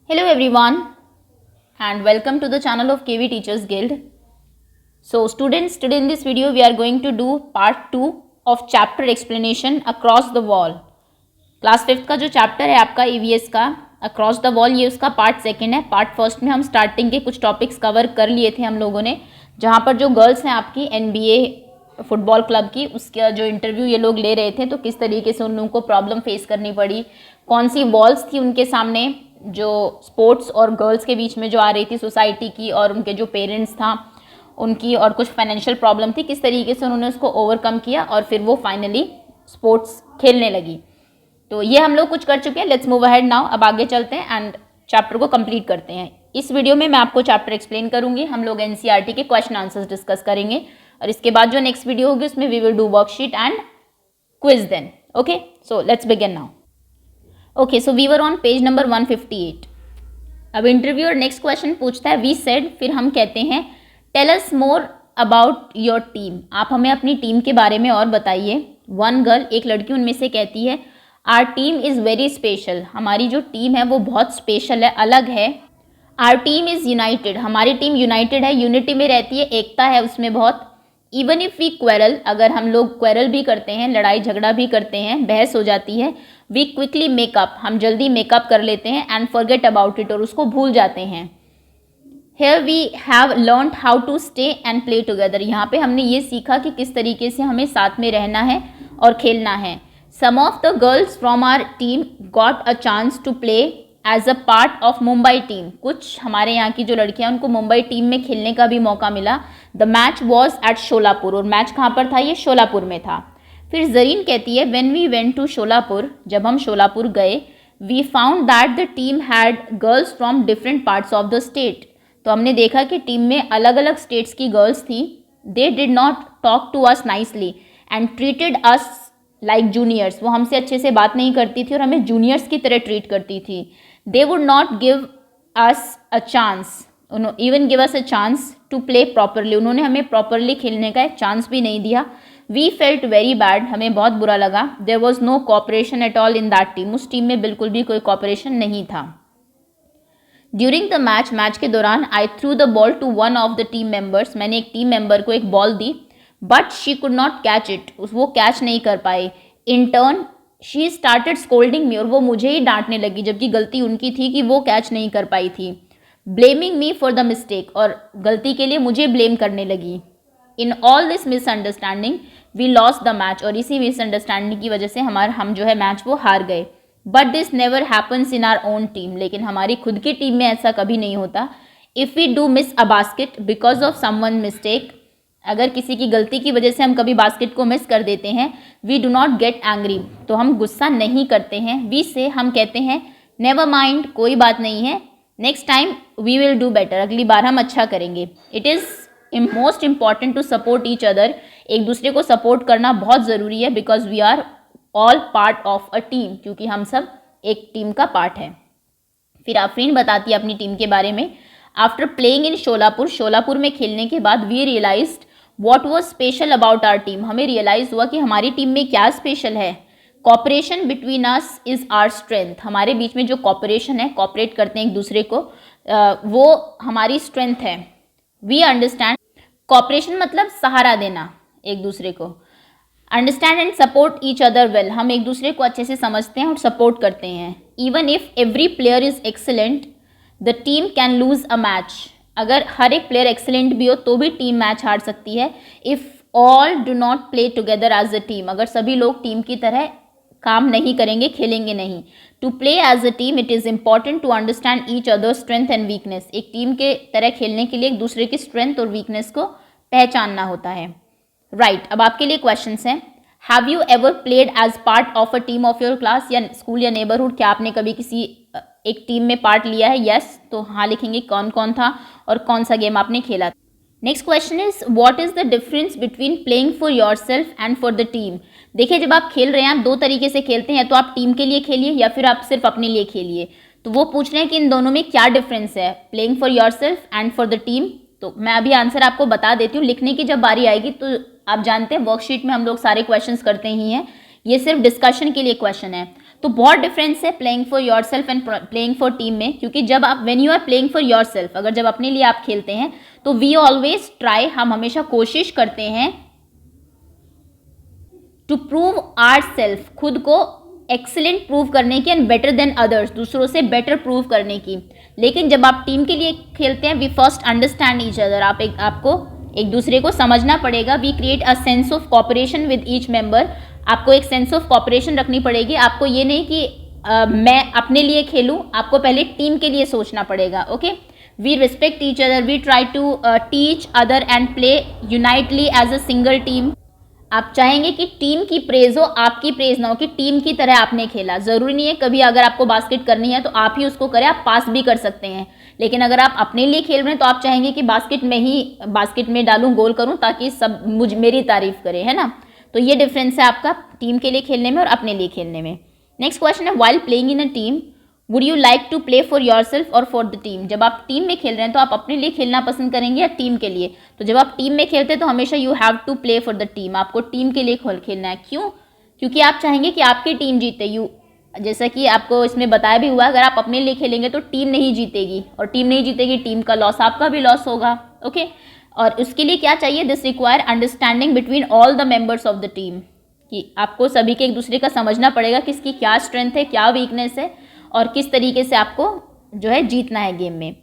Hello everyone and welcome to the channel of KV Teachers Guild. So students, today in this video we are going to do part 2 of chapter explanation across the wall. Class 5th का जो chapter है आपका EVS का across the wall, ये उसका part 2 है. Part 1 में हम स्टार्टिंग के कुछ टॉपिक्स कवर कर लिए थे हम लोगों ने, जहाँ पर जो गर्ल्स हैं आपकी NBA फुटबॉल क्लब की, उसका जो इंटरव्यू ये लोग ले रहे थे, तो किस तरीके से उन लोगों को प्रॉब्लम फेस करनी पड़ी, कौन सी वॉल्स थी उनके सामने जो स्पोर्ट्स और गर्ल्स के बीच में जो आ रही थी सोसाइटी की, और उनके जो पेरेंट्स था उनकी, और कुछ फाइनेंशियल प्रॉब्लम थी, किस तरीके से उन्होंने उसको ओवरकम किया और फिर वो फाइनली स्पोर्ट्स खेलने लगी. तो ये हम लोग कुछ कर चुके हैं. Let's move ahead now. अब आगे चलते हैं एंड चैप्टर को कंप्लीट करते हैं. इस वीडियो में मैं आपको चैप्टर एक्सप्लेन करूंगी. हम लोग NCERT के क्वेश्चन आंसर्स डिस्कस करेंगे और इसके बाद जो नेक्स्ट वीडियो होगी उसमें we will do worksheet and quiz then. Okay, so let's begin now. Okay, so we were on page number 158. अब इंटरव्यूअर नेक्स्ट क्वेश्चन पूछता है वी सेड, फिर हम कहते हैं tell us more about your team. आप हमें अपनी टीम के बारे में और बताइए. वन गर्ल, एक लड़की उनमें से कहती है our team is very special. हमारी जो टीम है वो बहुत स्पेशल है, अलग है. Our team is united. हमारी टीम यूनाइटेड है, यूनिटी में रहती है, एकता है उसमें बहुत. इवन इफ़ वी क्वेरल, अगर हम लोग क्वेरल भी करते हैं, लड़ाई झगड़ा भी करते हैं, बहस हो जाती है, वी क्विकली मेकअप, हम जल्दी मेकअप कर लेते हैं, एंड फॉरगेट अबाउट इट, और उसको भूल जाते हैं. Here we have learn how to stay and play together. यहाँ पे हमने ये सीखा कि किस तरीके से हमें साथ में रहना है और खेलना है. Some of the girls from our team got a chance to play as a part of Mumbai team. कुछ हमारे यहाँ की जो लड़कियाँ उनको मुंबई टीम में खेलने का भी मौका मिला. The match was at Sholapur, और मैच कहाँ पर था, ये शोलापुर में था. फिर जरीन कहती है when we went to Sholapur, जब हम शोलापुर गए, we found that the team had girls from different parts of the state. तो हमने देखा कि टीम में अलग अलग स्टेट्स की गर्ल्स थी. They did not talk to us nicely and treated us like juniors. वो हमसे अच्छे से बात नहीं करती थी और हमें जूनियर्स की तरह ट्रीट करती थी. They would not give us a chance, even give us a chance to play properly. उन्होंने हमें प्रॉपरली खेलने का एक चांस भी नहीं दिया. वी फेल्ट वेरी बैड, हमें बहुत बुरा लगा. There was no cooperation at all in that team. उस टीम में बिल्कुल भी कोई कॉपरेशन नहीं था. ड्यूरिंग द मैच, मैच के दौरान, I threw the ball to one of the team members. मैंने एक टीम मेंबर को एक बॉल दी, but she could not catch it. वो कैच नहीं कर पाए. In turn she started scolding me, और वो मुझे ही डांटने लगी, जबकि गलती उनकी थी कि वो कैच नहीं कर पाई थी. Blaming me for the mistake, और गलती के लिए मुझे ब्लेम करने लगी. In all this misunderstanding we lost the match, और इसी मिसअंडरस्टैंडिंग की वजह से हम जो है मैच वो हार गए. But this never happens in our own team. लेकिन हमारी खुद की टीम में ऐसा कभी नहीं होता. If we do miss a basket because of someone mistake, अगर किसी की गलती की वजह से हम कभी बास्केट को मिस कर देते हैं, we do not get angry, तो हम गुस्सा नहीं करते हैं. वी से, हम कहते हैं नेवर माइंड, कोई बात नहीं है, next time we will do better, अगली बार हम अच्छा करेंगे. It is most important to support each other. एक दूसरे को सपोर्ट करना बहुत ज़रूरी है. Because we are all part of a team, क्योंकि हम सब एक टीम का पार्ट है. फिर आफरीन बताती है अपनी टीम के बारे में. After playing in Sholapur, Sholapur में खेलने के बाद, we realized what was special about our team. हमें रियलाइज़ हुआ कि हमारी टीम में क्या स्पेशल है. Cooperation between us is our strength. हमारे बीच में जो कॉपरेशन है, कॉपरेट करते हैं एक दूसरे को, वो हमारी स्ट्रेंथ है. वी अंडरस्टैंड, कॉपरेशन मतलब सहारा देना एक दूसरे को. Understand and support each other well, हम एक दूसरे को अच्छे से समझते हैं और सपोर्ट करते हैं. Even if every player is excellent the team can lose a match. अगर हर एक प्लेयर एक्सेलेंट भी हो तो भी टीम मैच हार सकती है. If all do not play together as a team, अगर सभी लोग टीम की तरह काम नहीं करेंगे, खेलेंगे नहीं. To play as a team it is important to understand each other strength and weakness. एक टीम के तरह खेलने के लिए एक दूसरे की स्ट्रेंथ और वीकनेस को पहचानना होता है. राइट, अब आपके लिए क्वेश्चंस हैं. Have you ever played as part of a team of your class, या स्कूल या नेबरहुड, क्या आपने कभी किसी एक टीम में पार्ट लिया है? यस, तो हाँ लिखेंगे कौन कौन था और कौन सा गेम आपने खेला. Next question is what is the difference between playing for your self and for the team. देखिए, जब आप खेल रहे हैं, आप दो तरीके से खेलते हैं, तो आप टीम के लिए खेलिए या फिर आप सिर्फ अपने लिए खेलिए. तो वो पूछ रहे हैं कि इन दोनों में क्या डिफरेंस है, playing for your self and for the team. तो मैं अभी आंसर आपको बता देती हूँ. लिखने की जब बारी आएगी तो आप जानते हैं वर्कशीट में हम लोग सारे क्वेश्चंस करते ही हैं, ये सिर्फ डिस्कशन के लिए क्वेश्चन है. तो बहुत डिफरेंस है playing for your self and playing for team में, क्योंकि जब आप when you are playing for your self, अगर जब अपने लिए आप खेलते हैं तो वी ऑलवेज ट्राई, हम हमेशा कोशिश करते हैं टू प्रूव आवर सेल्फ, खुद को एक्सीलेंट प्रूव करने की, एंड बेटर देन अदर्स, दूसरों से बेटर प्रूव करने की। लेकिन जब आप टीम के लिए खेलते हैं, we first understand each other, आपको एक दूसरे को समझना पड़ेगा। We create a sense of cooperation with each member, आपको एक सेंस ऑफ कॉपरेशन रखनी पड़ेगी। आपको ये नहीं कि मैं अपने लिए खेलूं, आपको पहले टीम के लिए सोचना पड़ेगा। Okay, we respect each other, we try to teach other and play unitedly as a single team. आप चाहेंगे कि टीम की प्रेज हो, आपकी प्रेज ना हो, कि टीम की तरह आपने खेला। जरूरी नहीं है कभी अगर आपको बास्केट करनी है तो आप ही उसको करें, आप पास भी कर सकते हैं। लेकिन अगर आप अपने लिए खेल रहे हैं तो आप चाहेंगे कि बास्केट में डालूं, गोल करूं, ताकि सब मेरी तारीफ करे, है ना। तो ये डिफरेंस है आपका टीम के लिए खेलने में और अपने लिए खेलने में। नेक्स्ट क्वेश्चन है, while playing in a team would you like to play for your self और फॉर द टीम। जब आप टीम में खेल रहे हैं तो आप अपने लिए खेलना पसंद करेंगे या टीम के लिए। तो जब आप टीम में खेलते हैं तो हमेशा you have to play for the team, आपको टीम के लिए खेलना है। क्यों? क्योंकि आप चाहेंगे कि आपकी टीम जीते। जैसा कि आपको इसमें बताया भी हुआ, अगर आप अपने लिए खेलेंगे तो टीम नहीं जीतेगी, और टीम नहीं जीतेगी, टीम का लॉस, आपका भी लॉस होगा। ओके, और उसके लिए क्या चाहिए? This require understanding between all the members of the team, कि आपको सभी के एक दूसरे का समझना पड़ेगा, किसकी क्या स्ट्रेंथ है, क्या वीकनेस है, और किस तरीके से आपको जो है जीतना है गेम में।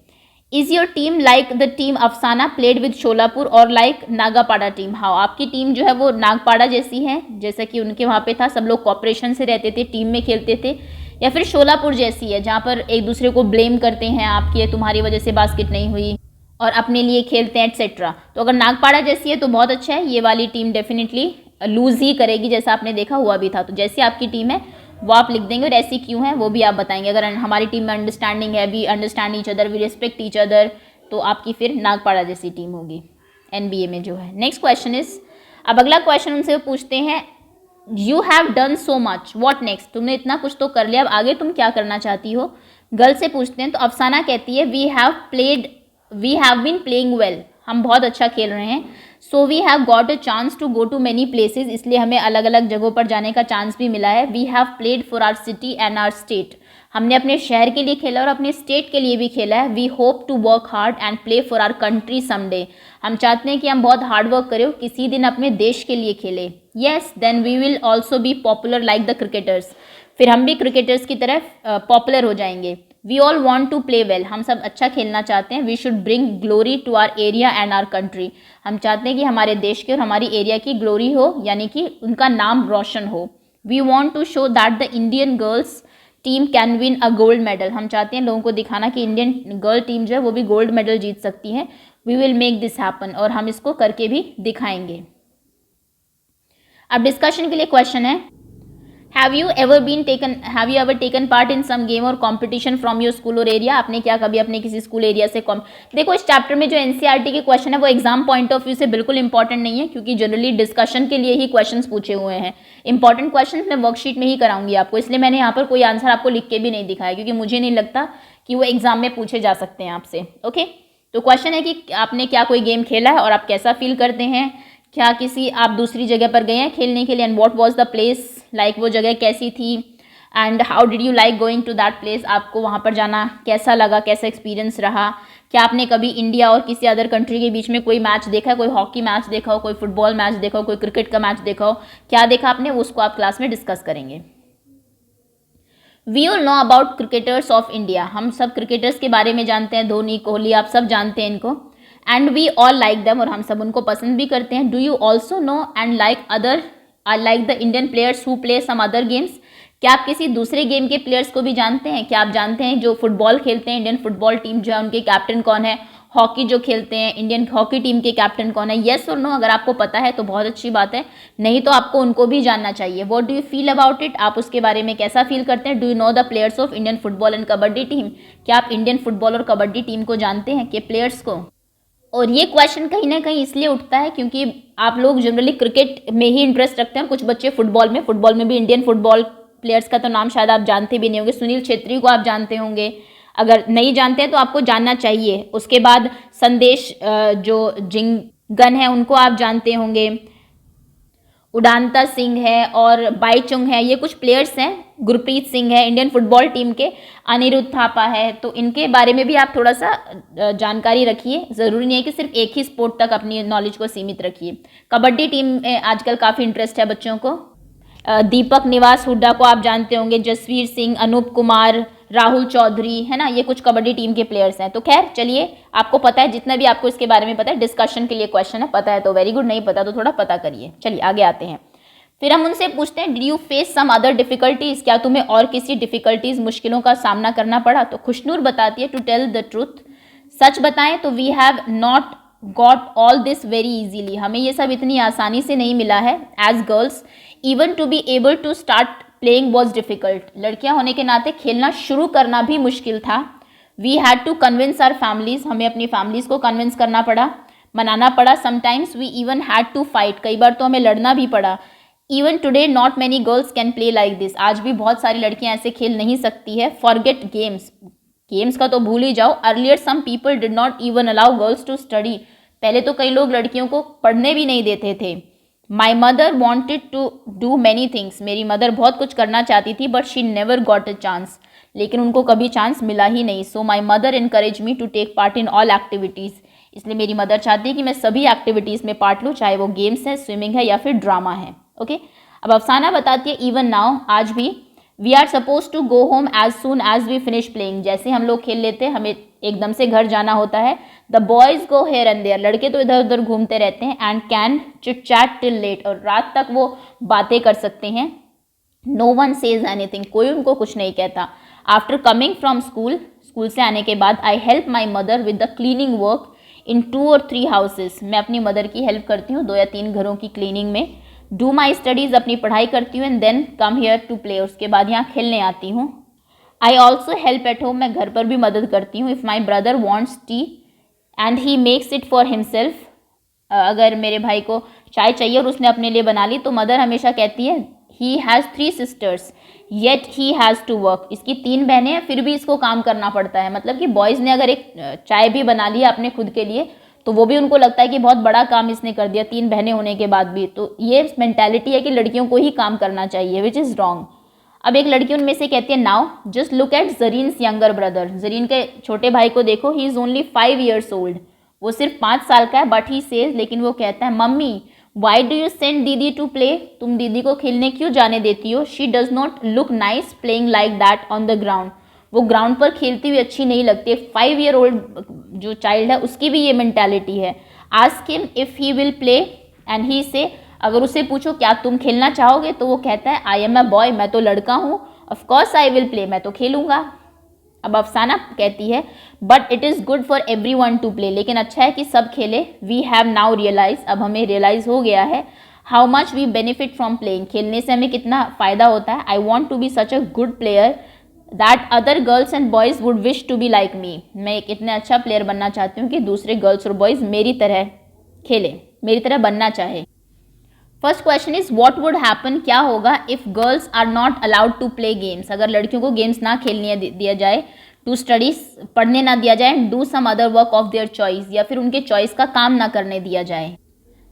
Is your team like the team अफसाना प्लेड विद शोलापुर और लाइक नागापाड़ा टीम? हाँ, आपकी टीम जो है वो नागपाड़ा जैसी है, जैसा कि उनके वहाँ पे था, सब लोग कॉपरेशन से रहते थे, टीम में खेलते थे, या फिर शोलापुर जैसी है जहाँ पर एक दूसरे को ब्लेम करते हैं, आपकी तुम्हारी वजह से बास्केट नहीं हुई, और अपने लिए खेलते हैं एटसेट्रा। तो अगर नागपाड़ा जैसी है तो बहुत अच्छा है, ये वाली टीम डेफिनेटली लूज ही करेगी, जैसा आपने देखा हुआ भी था। तो जैसी आपकी टीम है वो आप लिख देंगे, और ऐसी क्यों है वो भी आप बताएंगे। अगर हमारी टीम में अंडरस्टैंडिंग है, we understand each other, we respect each other, तो आपकी फिर नागपाड़ा जैसी टीम होगी NBA में जो है। नेक्स्ट क्वेश्चन इज, अब अगला क्वेश्चन उनसे पूछते हैं, you have done so much, what next? तुमने इतना कुछ तो कर लिया, अब आगे तुम क्या करना चाहती हो? गर्ल से पूछते हैं, तो अफसाना कहती है, we have been playing well, हम बहुत अच्छा खेल रहे हैं। So we have got a chance to go to many places, इसलिए हमें अलग अलग जगहों पर जाने का चांस भी मिला है। We have played for our city and our state, हमने अपने शहर के लिए खेला और अपने स्टेट के लिए भी खेला है। We hope to work hard and play for our country someday, हम चाहते हैं कि हम बहुत हार्ड वर्क करें और किसी दिन अपने देश के लिए खेलें। Yes, then we will also be popular like the cricketers, फिर हम भी क्रिकेटर्स की तरह पॉपुलर हो जाएंगे। We all want to play well, हम सब अच्छा खेलना चाहते हैं। We should bring glory to our area and our country, हम चाहते हैं कि हमारे देश की और हमारी एरिया की ग्लोरी हो, यानी कि उनका नाम रोशन हो। We want to show that the Indian girls team can win a gold medal, हम चाहते हैं लोगों को दिखाना कि इंडियन गर्ल टीम जो है वो भी गोल्ड मेडल जीत सकती है। We will make this happen, और हम इसको करके भी दिखाएंगे। अब डिस्कशन के लिए क्वेश्चन है, Have you ever taken part in some game or competition from your school or area? आपने क्या कभी अपने किसी स्कूल एरिया से देखो, इस चैप्टर में जो NCERT के क्वेश्चन है वो एग्जाम पॉइंट ऑफ व्यू से बिल्कुल इंपॉर्टेंट नहीं है, क्योंकि जनरली डिस्कशन के लिए ही क्वेश्चंस पूछे हुए हैं। इंपॉर्टेंट क्वेश्चन मैं वर्कशीट में ही कराऊंगी आपको, इसलिए मैंने यहाँ पर कोई आंसर आपको लिख के भी नहीं दिखाया, क्योंकि मुझे नहीं लगता कि वो एग्जाम में पूछे जा सकते हैं आपसे। ओके, तो क्वेश्चन है कि आपने क्या कोई गेम खेला है और आप कैसा फील करते हैं, क्या किसी आप दूसरी जगह पर गए हैं खेलने के लिए, and what was the place like, वो जगह कैसी थी, and how did you like going to that place, आपको वहाँ पर जाना कैसा लगा, कैसा एक्सपीरियंस रहा। क्या आपने कभी इंडिया और किसी अदर कंट्री के बीच में कोई मैच देखा है, कोई हॉकी मैच देखा हो, कोई फुटबॉल मैच देखा हो, कोई क्रिकेट का मैच देखा हो, क्या देखा आपने, उसको आप क्लास में डिस्कस करेंगे। We all know about cricketers of India, हम सब क्रिकेटर्स के बारे में जानते हैं, धोनी, कोहली, आप सब जानते हैं इनको। And we all like them, और हम सब उनको पसंद भी करते हैं। Do you also know and like the Indian players who play some other games, क्या आप किसी दूसरे गेम के प्लेयर्स को भी जानते हैं? क्या आप जानते हैं जो फुटबॉल खेलते हैं, इंडियन फुटबॉल टीम जो है उनके कैप्टन कौन है, हॉकी जो खेलते हैं इंडियन हॉकी टीम के कैप्टन कौन है? येस और नो, अगर आपको पता है तो बहुत अच्छी बात है, नहीं तो आपको उनको भी जानना चाहिए। What do you feel about it, आप उसके बारे में कैसा फील करते हैं? Do you know the players of Indian football and kabaddi team, क्या आप इंडियन फुटबॉल और कबड्डी टीम को जानते हैं, के प्लेयर्स को? और ये क्वेश्चन कहीं ना कहीं इसलिए उठता है क्योंकि आप लोग जनरली क्रिकेट में ही इंटरेस्ट रखते हैं, कुछ बच्चे फुटबॉल में भी इंडियन फुटबॉल प्लेयर्स का तो नाम शायद आप जानते भी नहीं होंगे। सुनील छेत्री को आप जानते होंगे, अगर नहीं जानते हैं तो आपको जानना चाहिए। उसके बाद संदेश जो जिंगन है उनको आप जानते होंगे। उडानता सिंह है और बाईचुंग है, ये कुछ प्लेयर्स हैं। गुरप्रीत सिंह है इंडियन फुटबॉल टीम के, अनिरुद्ध थापा है, तो इनके बारे में भी आप थोड़ा सा जानकारी रखिए। ज़रूरी नहीं है कि सिर्फ एक ही स्पोर्ट तक अपनी नॉलेज को सीमित रखिए। कबड्डी टीम में आजकल काफ़ी इंटरेस्ट है बच्चों को। दीपक निवास हुड्डा को आप जानते होंगे, जसवीर सिंह, अनूप कुमार, राहुल चौधरी, है ना, ये कुछ कबड्डी टीम के प्लेयर्स हैं। तो खैर चलिए, आपको पता है, जितना भी आपको इसके बारे में पता है, डिस्कशन के लिए क्वेश्चन है, पता है तो वेरी गुड, नहीं पता तो थोड़ा पता करिए। चलिए आगे आते हैं। फिर हम उनसे पूछते हैं, did you face some other difficulties, क्या तुम्हें और किसी डिफिकल्टीज, मुश्किलों का सामना करना पड़ा? तो खुशनूर बताती है, टू टेल द ट्रूथ, सच बताएं तो we have not got all this very easily, हमें ये सब इतनी आसानी से नहीं मिला है। As girls even to be able to start playing was difficult, लड़कियां होने के नाते खेलना शुरू करना भी मुश्किल था। We had to convince our families, हमें अपनी फैमिलीज को कन्विंस करना पड़ा, मनाना पड़ा। Sometimes we even had to fight, कई बार तो हमें लड़ना भी पड़ा। Even today not many girls can play like this, आज भी बहुत सारी लड़कियां ऐसे खेल नहीं सकती है। फॉरगेट गेम्स, गेम्स का तो भूल ही जाओ। Earlier some people did not even allow girls to study, पहले तो कई लोग लड़कियों को पढ़ने भी नहीं देते थे। My mother wanted to do many things, मेरी मदर बहुत कुछ करना चाहती थी, but she never got a chance, लेकिन उनको कभी चांस मिला ही नहीं। So my mother encourage me to take part in all activities, इसलिए मेरी मदर चाहती है कि मैं सभी एक्टिविटीज़ में पार्ट लूँ, चाहे वो गेम्स है, स्विमिंग है या फिर ड्रामा है। ओके, अब अफसाना बताती है, इवन नाउ, आज भी, we are suppose to go home as soon as we finish playing, जैसे हम लोग खेल लेते हैं हमें एकदम से घर जाना होता है। The boys go here and there, लड़के तो इधर उधर घूमते रहते हैं। And can chit chat till late, और रात तक वो बातें कर सकते हैं। नो वन सेज एनीथिंग, कोई उनको कुछ नहीं कहता। After coming from school, school से आने के बाद, I help my mother with the cleaning work in 2 or 3 houses, मैं अपनी मदर की हेल्प करती हूँ 2 या 3 घरों की क्लीनिंग में। डू माई स्टडीज़, अपनी पढ़ाई करती हूँ। And then come here to play, उसके बाद यहाँ खेलने आती हूँ। I also help at home, मैं घर पर भी मदद करती हूँ। If my brother wants tea and he makes it for himself, अगर मेरे भाई को चाय चाहिए और उसने अपने लिए बना ली, तो मदर हमेशा कहती है, he has 3 sisters yet he has to work, इसकी 3 बहनें हैं फिर भी इसको काम करना पड़ता है। मतलब कि बॉयज़ ने अगर एक चाय भी बना लिया अपने खुद के लिए, तो वो भी उनको लगता है कि बहुत बड़ा काम इसने कर दिया 3 बहनें होने के बाद भी। तो ये मेंटालिटी है कि लड़कियों को ही काम करना चाहिए, विच इज़ रॉन्ग। अब एक लड़की उनमें से कहती है, now just look at Zareen's younger brother, Zareen के छोटे भाई को देखो, he is only 5 years old, वो सिर्फ 5 साल का है। बट ही सेज, लेकिन वो कहता है, mummy why do you send दीदी टू प्ले, तुम दीदी को खेलने क्यों जाने देती हो? She does not look nice playing like that on the ground, वो ग्राउंड पर खेलती हुई अच्छी नहीं लगती। 5 year old जो चाइल्ड है उसकी भी ये मेंटालिटी है। Ask him if he will play and he से, अगर उससे पूछो क्या तुम खेलना चाहोगे, तो वो कहता है, आई एम अ बॉय, मैं तो लड़का हूँ, ऑफकोर्स आई विल प्ले, मैं तो खेलूँगा। अब अफसाना कहती है, but it is good for every one two play, लेकिन अच्छा है कि सब खेले। वी हैव नाउ रियलाइज, अब हमें रियलाइज़ हो गया है, how much we benefit from playing, खेलने से हमें कितना फ़ायदा होता है। I want to be such a good player that other girls and boys would wish to be like me, मैं एक इतना अच्छा प्लेयर बनना चाहती हूँ कि दूसरे गर्ल्स और बॉयज़ मेरी तरह खेलें, मेरी तरह बनना चाहे। First question is, what would happen, क्या होगा, if girls are not allowed to play games, अगर लड़कियों को गेम्स ना खेलने दिया जाए, टू स्टडीज, पढ़ने ना दिया जाए, do some other work of their choice, या फिर उनके चॉइस का काम ना करने दिया जाए।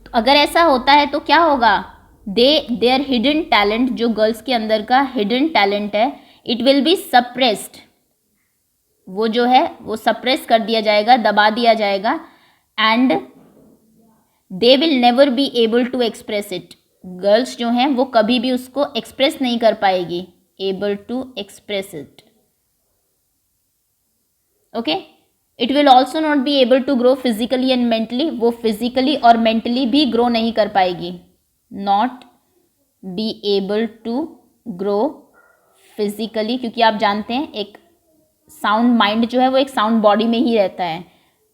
तो अगर ऐसा होता है तो क्या होगा, देयर हिडन टैलेंट, जो गर्ल्स के अंदर का हिडन टैलेंट है, इट विल बी सप्रेस्ड, वो जो है वो सप्रेस कर दिया जाएगा, दबा दिया जाएगा। And they will never be able to express it, girls जो हैं वो कभी भी उसको एक्सप्रेस नहीं कर पाएगी, able to express it. Okay, it will also not be able to grow physically and mentally, वो फिजिकली और मेंटली भी ग्रो नहीं कर पाएगी, not be able to grow physically, क्योंकि आप जानते हैं एक साउंड माइंड जो है वो एक साउंड बॉडी में ही रहता है।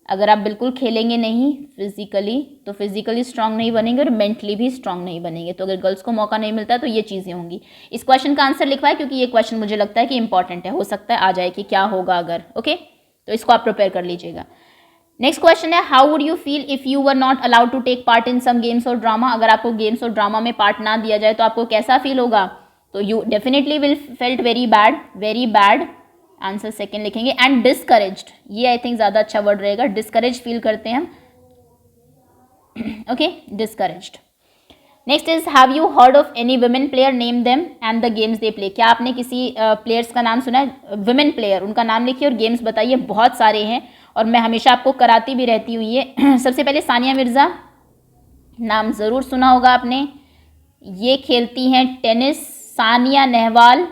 अगर आप बिल्कुल खेलेंगे नहीं फिजिकली, तो फिजिकली स्ट्रांग नहीं बनेंगे और मेंटली भी स्ट्रांग नहीं बनेंगे। तो अगर गर्ल्स को मौका नहीं मिलता तो ये चीज़ें होंगी। इस क्वेश्चन का आंसर लिखवा है क्योंकि ये क्वेश्चन मुझे लगता है कि इंपॉर्टेंट है, हो सकता है आ जाए कि क्या होगा अगर। ओके, तो इसको आप प्रिपेयर कर लीजिएगा। नेक्स्ट क्वेश्चन है, how would you feel if you were not allowed to take part in some games और ड्रामा, अगर आपको गेम्स और ड्रामा में पार्ट ना दिया जाए तो आपको कैसा फील होगा? तो you definitely will felt very bad, answer second लिखेंगे। एंड डिस्करेज्ड, ये आई थिंक ज़्यादा अच्छा वर्ड रहेगा, डिस्करेज फील करते हैं हम। Okay, discouraged. Next is have you heard of any women player, name them and the games they play. क्या आपने किसी प्लेयर्स का नाम सुना है? वुमेन प्लेयर, उनका नाम लिखिए और गेम्स बताइए। बहुत सारे हैं और मैं हमेशा आपको कराती भी रहती हूँ ये। सबसे पहले सानिया मिर्ज़ा, नाम ज़रूर सुना होगा आपने, ये खेलती हैं टेनिस। सानिया नेहवाल,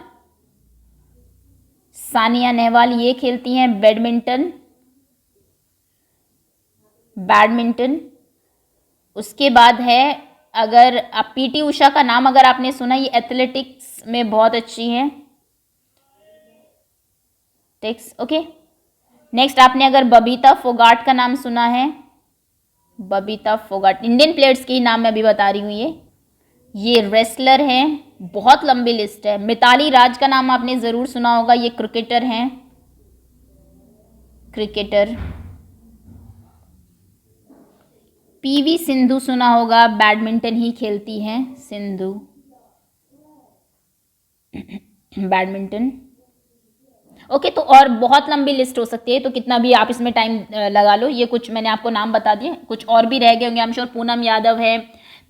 सानिया नेहवाल ये खेलती हैं बैडमिंटन, बैडमिंटन। उसके बाद है, अगर आप पीटी उषा का नाम अगर आपने सुना, ये एथलेटिक्स में बहुत अच्छी हैं, टेक्स ओके। नेक्स्ट आपने अगर बबीता फोगाट का नाम सुना है, बबीता फोगाट, इंडियन प्लेयर्स के ही नाम मैं अभी बता रही हूँ। ये रेसलर हैं, बहुत लंबी लिस्ट है। मिताली राज का नाम आपने ज़रूर सुना होगा, ये क्रिकेटर हैं, क्रिकेटर। पीवी सिंधु सुना होगा, बैडमिंटन ही खेलती हैं सिंधु, बैडमिंटन ओके। तो और बहुत लंबी लिस्ट हो सकती है, तो कितना भी आप इसमें टाइम लगा लो। ये कुछ मैंने आपको नाम बता दिए, कुछ और भी रह गए होंगे, I am sure. Poonam Yadav है,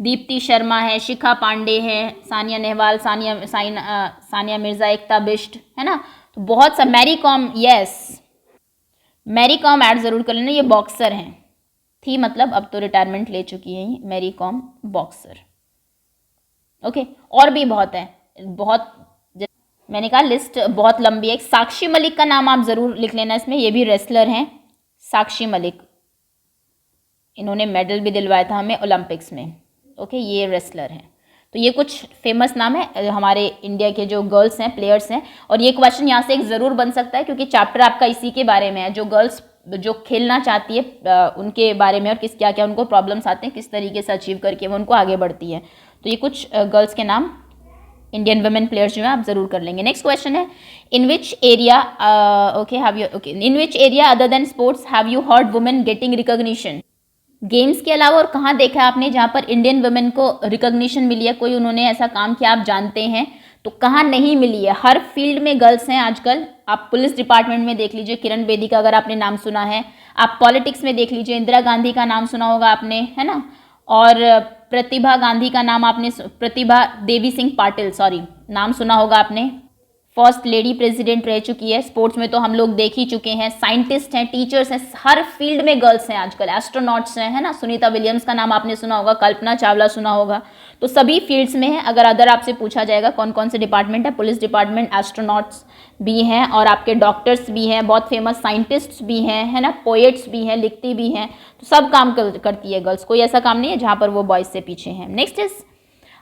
दीप्ति शर्मा है, शिखा पांडे है, सानिया नेहवाल, सानिया मिर्ज़ा, एकता बिष्ट, है ना। तो बहुत सा, मैरी कॉम, यस मैरी कॉम ऐड ज़रूर कर लेना, ये बॉक्सर हैं, थी मतलब अब तो रिटायरमेंट ले चुकी है मैरी कॉम, बॉक्सर ओके। और भी बहुत है, बहुत, मैंने कहा लिस्ट बहुत लंबी है। साक्षी मलिक का नाम आप ज़रूर लिख लेना इसमें, ये भी रेसलर हैं, साक्षी मलिक, इन्होंने मेडल भी दिलवाया था हमें ओलंपिक्स में ओके। ये रेसलर हैं। तो ये कुछ फेमस नाम है हमारे इंडिया के जो गर्ल्स हैं, प्लेयर्स हैं। और ये क्वेश्चन यहाँ से एक ज़रूर बन सकता है, क्योंकि चैप्टर आपका इसी के बारे में है, जो गर्ल्स जो खेलना चाहती है उनके बारे में, और किस क्या क्या उनको प्रॉब्लम्स आते हैं, किस तरीके से अचीव करके वो उनको आगे बढ़ती है। तो ये कुछ गर्ल्स के नाम, इंडियन वुमेन प्लेयर्स जो है, आप जरूर कर लेंगे। नेक्स्ट क्वेश्चन है, in which area okay have you okay in which area other than sports have you heard women getting recognition. Games के अलावा और कहाँ देखा है आपने जहाँ पर इंडियन वुमेन को रिकॉग्निशन मिली है, कोई उन्होंने ऐसा काम किया आप जानते हैं? तो कहाँ नहीं मिली है? हर फील्ड में गर्ल्स हैं आजकल। आप पुलिस डिपार्टमेंट में देख लीजिए, किरण बेदी का अगर आपने नाम सुना है। आप पॉलिटिक्स में देख लीजिए, इंदिरा गांधी का नाम सुना होगा आपने, है ना। और प्रतिभा गांधी का नाम आपने, प्रतिभा देवी सिंह पाटिल, सॉरी, नाम सुना होगा आपने। फर्स्ट लेडी प्रेसिडेंट रह चुकी है। स्पोर्ट्स में तो हम लोग देख ही चुके हैं। साइंटिस्ट हैं, टीचर्स हैं, हर फील्ड में गर्ल्स हैं आजकल। एस्ट्रोनॉट्स हैं, है ना, सुनीता विलियम्स का नाम आपने सुना होगा, कल्पना चावला सुना होगा। तो सभी फील्ड्स में है। अगर अदर आपसे पूछा जाएगा कौन कौन से डिपार्टमेंट है, पुलिस डिपार्टमेंट, एस्ट्रोनॉट्स भी हैं, और आपके डॉक्टर्स भी हैं, बहुत फेमस साइंटिस्ट्स भी हैं, है ना, पोएट्स भी हैं, लिखती भी हैं। तो सब काम करती है गर्ल्स, कोई ऐसा काम नहीं है जहाँ पर वो बॉयज से पीछे हैं। Next is,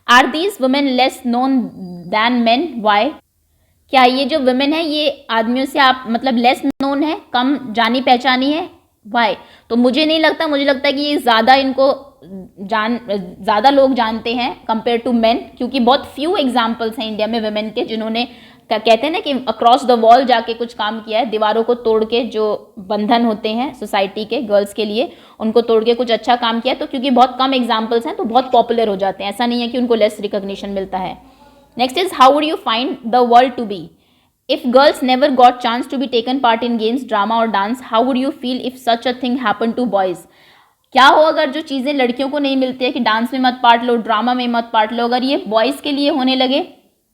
are these women less known than men, why? क्या ये जो वुमेन है ये आदमियों से आप मतलब लेस नोन है, कम जानी पहचानी है, वाई? तो मुझे नहीं लगता, मुझे लगता है कि ये ज़्यादा इनको ज़्यादा लोग जानते हैं कंपेयर टू मेन, क्योंकि बहुत फ्यू एग्जाम्पल्स हैं इंडिया में वुमेन के जिन्होंने, कहते हैं ना कि अक्रॉस द वॉल जाके कुछ काम किया है, दीवारों को तोड़ के, जो बंधन होते हैं सोसाइटी के गर्ल्स के लिए, उनको तोड़ के कुछ अच्छा काम किया। तो क्योंकि बहुत कम एग्जाम्पल्स हैं तो बहुत पॉपुलर हो जाते हैं, ऐसा नहीं है कि उनको लेस रिकॉग्निशन मिलता है। Next is, how would you find the world to be if girls never got chance to be taken part in games, drama or dance? How would you feel if such a thing happened to boys? क्या हो अगर जो चीज़ें लड़कियों को नहीं मिलती है कि डांस में मत पार्ट लो, ड्रामा में मत पार्ट लो, अगर ये बॉयज़ के लिए होने लगे,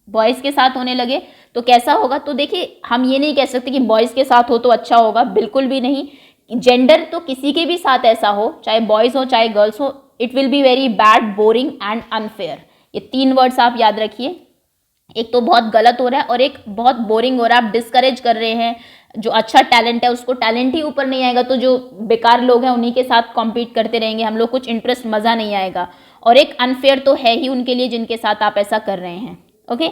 बॉयज़ के साथ होने लगे तो कैसा होगा? तो देखिए, हम ये नहीं कह सकते कि बॉयज़ के साथ हो तो अच्छा होगा, बिल्कुल भी नहीं। जेंडर तो किसी के भी साथ ऐसा हो, चाहे बॉयज़ हो चाहे गर्ल्स हो, it will be very bad, boring and unfair. ये 3 वर्ड्स आप याद रखिए। एक तो बहुत गलत हो रहा है और एक बहुत बोरिंग हो रहा है। आप डिस्करेज कर रहे हैं जो अच्छा टैलेंट है उसको, टैलेंट ही ऊपर नहीं आएगा तो जो बेकार लोग हैं उन्हीं के साथ कॉम्पीट करते रहेंगे हम लोग, कुछ इंटरेस्ट, मज़ा नहीं आएगा। और एक अनफेयर तो है ही उनके लिए जिनके साथ आप ऐसा कर रहे हैं। ओके,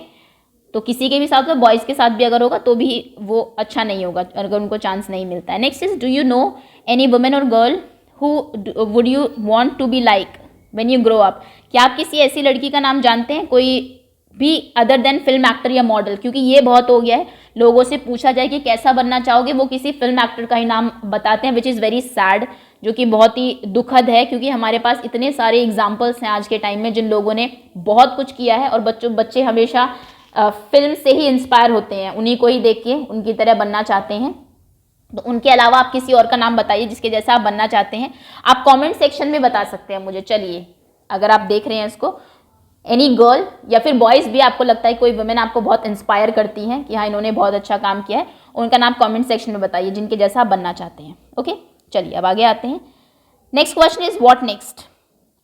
तो किसी के भी साथ, में बॉयज़ के साथ भी अगर होगा तो भी वो अच्छा नहीं होगा अगर उनको चांस नहीं मिलता है। Next is, do you know any women और girl who would you want to be like when you grow up? क्या आप किसी ऐसी लड़की का नाम जानते हैं, कोई भी अदर देन फिल्म एक्टर या मॉडल? क्योंकि ये बहुत हो गया है, लोगों से पूछा जाए कि कैसा बनना चाहोगे, वो किसी फिल्म एक्टर का ही नाम बताते हैं, विच इज़ वेरी सैड, जो कि बहुत ही दुखद है। क्योंकि हमारे पास इतने सारे एग्जाम्पल्स हैं आज के टाइम में जिन लोगों ने बहुत कुछ किया है, और बच्चे हमेशा फिल्म से ही इंस्पायर होते हैं, उन्हीं को ही देख के उनकी तरह बनना चाहते हैं। तो उनके अलावा आप किसी और का नाम बताइए जिसके जैसा आप बनना चाहते हैं। आप कमेंट सेक्शन में बता सकते हैं मुझे। चलिए, अगर आप देख रहे हैं इसको एनी गर्ल या फिर बॉयज़ भी, आपको लगता है कोई वुमेन आपको बहुत इंस्पायर करती हैं कि हाँ इन्होंने बहुत अच्छा काम किया है, उनका नाम कमेंट सेक्शन में बताइए जिनके जैसा आप बनना चाहते हैं। ओके, चलिए अब आगे आते हैं। Next question is what next.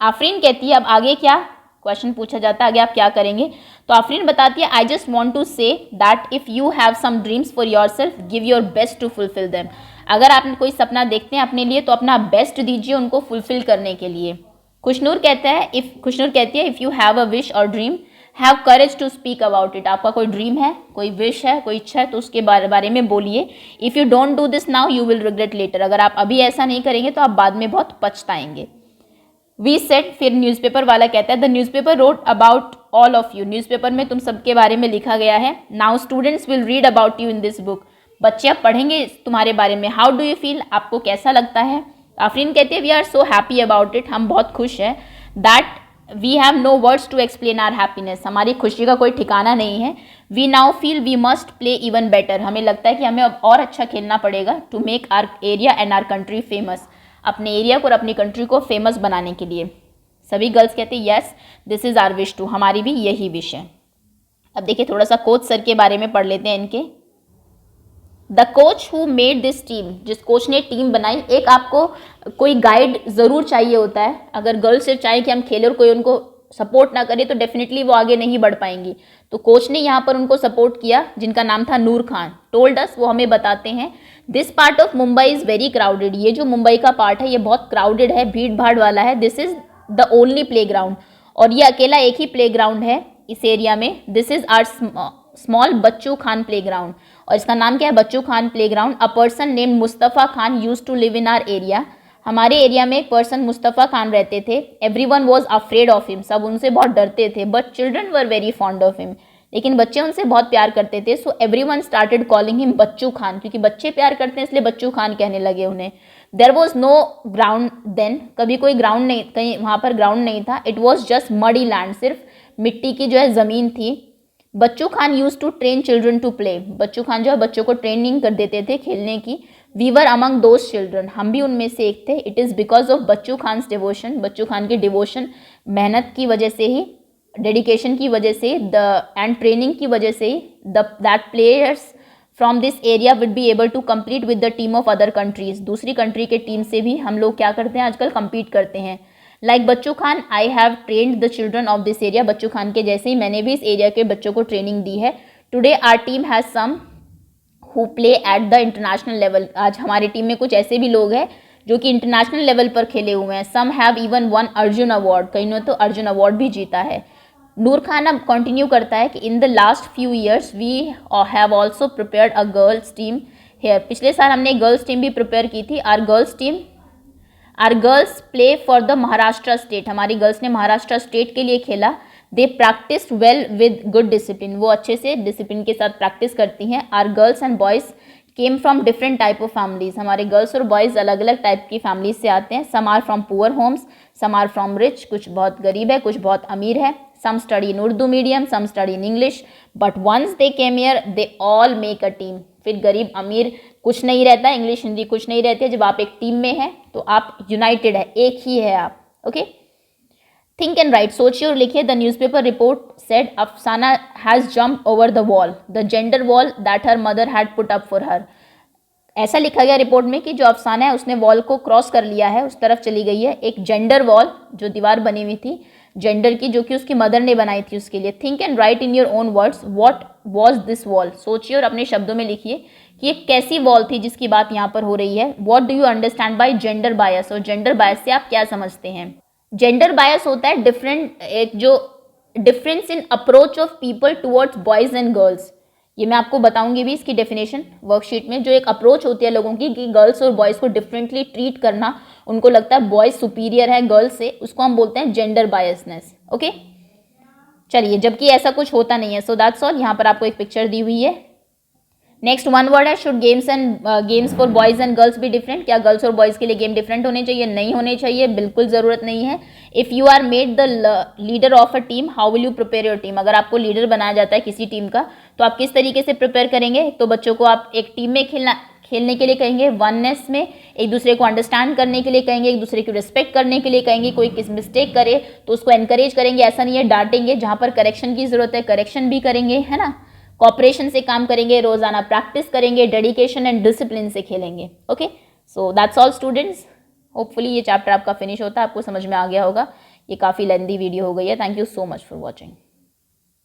Afreen कहती है अब आगे क्या, क्वेश्चन पूछा जाता है आगे आप क्या करेंगे। तो आफरीन बताती है I just want to say that if you have some dreams for your self give your best to fulfil them. अगर आप कोई सपना देखते हैं अपने लिए तो अपना बेस्ट दीजिए उनको फुलफिल करने के लिए। खुशनूर कहती है if you have a wish और dream have courage to speak about it. आपका कोई ड्रीम है, कोई विश है, कोई इच्छा है तो उसके बारे में बोलिए। If you don't do this now you will regret later. अगर आप अभी ऐसा नहीं करेंगे तो आप बाद में बहुत पछताएंगे। वी सेड, फिर न्यूज़पेपर वाला कहता है the newspaper wrote about all of you. Newspaper में तुम सबके बारे में लिखा गया है। Now students will read about you in this book. बच्चे अब पढ़ेंगे तुम्हारे बारे में। हाउ डू यू फील, आपको कैसा लगता है। आफरीन कहती है we are so happy about it, हम बहुत खुश हैं। That we have no words to explain our happiness, हमारी खुशी का कोई ठिकाना नहीं है। We now feel we must play even better, हमें लगता है कि हमें अब और अच्छा खेलना पड़ेगा। To make our area and our country famous, अपने एरिया को और अपनी कंट्री को फेमस बनाने के लिए। सभी गर्ल्स कहते हैं yes this is our wish too, हमारी भी यही विश है। अब देखिए थोड़ा सा कोच सर के बारे में पढ़ लेते हैं इनके। The coach who made this team, जिस कोच ने टीम बनाई। एक आपको कोई गाइड ज़रूर चाहिए होता है। अगर गर्ल्स सिर्फ चाहे कि हम खेलें और कोई उनको सपोर्ट ना करे तो डेफिनेटली वो आगे नहीं बढ़ पाएंगी। तो कोच ने यहाँ पर उनको सपोर्ट किया जिनका नाम था नूर खान। टोल्ड अस, वो हमें बताते हैं this part of Mumbai is very crowded, ये जो मुंबई का पार्ट है ये बहुत क्राउडेड है, भीड़ भाड़ वाला है। This is the only play ground, और ये अकेला एक ही प्ले ग्राउंड है इस एरिया में। This is our small Bachchu Khan playground, और इसका नाम क्या है Bachchu Khan playground. A person named Mustafa Khan use to live in our area, हमारे एरिया में एक पर्सन मुस्तफ़ा खान रहते थे। Everyone was afraid of him, सब उनसे बहुत डरते थे। But children were very fond of him, लेकिन बच्चे उनसे बहुत प्यार करते थे। So everyone started calling him बच्चू खान, क्योंकि बच्चे प्यार करते हैं इसलिए बच्चू खान कहने लगे उन्हें। There was no ground then, कभी कोई ग्राउंड नहीं, कहीं वहाँ पर ग्राउंड नहीं था। It was just muddy land, सिर्फ मिट्टी की जो है ज़मीन थी। Bachchu Khan use to train children to play, Bachchu Khan जो है बच्चों को ट्रेनिंग कर देते थे खेलने की। We were among those children, हम भी उनमें से एक थे। It is because of Bachchu Khan's devotion, Bachchu Khan की डिवोशन, मेहनत की वजह से ही, डेडिकेशन की वजह से, एंड ट्रेनिंग की वजह से ही that players from this area would be able to compete with the team of other countries. दूसरी कंट्री के टीम से भी हम लोग क्या करते हैं आजकल, कम्पीट करते हैं। Like Bachchu Khan I have trained the children of this area, Bachchu Khan के जैसे ही मैंने भी इस एरिया के बच्चों को ट्रेनिंग दी है। Today our team has some who play at the international level, आज हमारी टीम में कुछ ऐसे भी लोग हैं जो कि इंटरनेशनल लेवल पर खेले हुए हैं। Some have even won Arjun award, कई ने तो अर्जुन अवार्ड भी जीता है। नूर खान अब कंटिन्यू करता है कि in the last few years we have also prepared a girls team here, पिछले साल हमने गर्ल्स टीम भी प्रिपेयर की थी। Our girls play for the Maharashtra state, हमारी गर्ल्स ने महाराष्ट्र स्टेट के लिए खेला। They practice well with good discipline, वो अच्छे से डिसिप्लिन के साथ प्रैक्टिस करती हैं। Our girls and boys came from different type of families, हमारे गर्ल्स और बॉयज़ अलग अलग टाइप की फैमिलीज से आते हैं। Some are from poor homes, some are from rich, कुछ बहुत गरीब है कुछ बहुत अमीर है। Some study in Urdu medium, some study in English, but once they came here they all make a team. फिर गरीब अमीर कुछ नहीं रहता, इंग्लिश हिंदी कुछ नहीं रहती है। जब आप एक टीम में हैं तो आप यूनाइटेड है, एक ही है आप। ओके, थिंक एंड राइट, सोचिए और लिखिए। द न्यूज़पेपर रिपोर्ट सेड अफसाना has jumped over the wall, the gender wall that her mother had put up for her. ऐसा लिखा गया रिपोर्ट में कि जो अफसाना है उसने वॉल को क्रॉस कर लिया है, उस तरफ चली गई है। एक जेंडर वॉल, जो दीवार बनी हुई थी जेंडर की, जो कि उसकी मदर ने बनाई थी उसके लिए। Think and right in your own words what was this wall, सोचिए और अपने शब्दों में लिखिए कि ये कैसी वॉल थी जिसकी बात यहाँ पर हो रही है। What do you understand by gender bias, और जेंडर बायस से आप क्या समझते हैं। जेंडर बायस होता है difference in approach of people towards boys and girls. ये मैं आपको बताऊंगी भी इसकी डेफिनेशन वर्कशीट में। जो एक अप्रोच होती है लोगों की कि गर्ल्स और बॉयज़ को डिफरेंटली ट्रीट करना, उनको लगता है बॉयज़ सुपीरियर है गर्ल्स से, उसको हम बोलते हैं जेंडर बायसनेस। ओके, चलिए, जबकि ऐसा कुछ होता नहीं है। सो दैट्स ऑल, यहाँ पर आपको एक पिक्चर दी हुई है। नेक्स्ट वन वर्ड है should games for boys and girls भी डिफरेंट, क्या गर्ल्स और बॉयज़ के लिए गेम डिफरेंट होने चाहिए, नहीं होने चाहिए, बिल्कुल ज़रूरत नहीं है। If you are made the leader of a team how will you prepare your team, अगर आपको लीडर बनाया जाता है किसी टीम का तो आप किस तरीके से प्रिपेयर करेंगे। तो बच्चों को आप एक टीम में खेलने के लिए कहेंगे, वननेस में एक दूसरे को अंडरस्टैंड करने के लिए कहेंगे, एक दूसरे की रिस्पेक्ट करने के लिए कहेंगे, कोई किस मिस्टेक करे तो उसको एनकरेज करेंगे, ऐसा नहीं है डांटेंगे, जहाँ पर करेक्शन की ज़रूरत है करेक्शन भी करेंगे, है ना। कॉपरेशन से काम करेंगे, रोज़ाना प्रैक्टिस करेंगे, डेडिकेशन एंड डिसिप्लिन से खेलेंगे। Okay, so that's all students. Hopefully ये चैप्टर आपका फिनिश होता है, आपको समझ में आ गया होगा। ये काफ़ी लेंदी वीडियो हो गई है। Thank you so much for watching.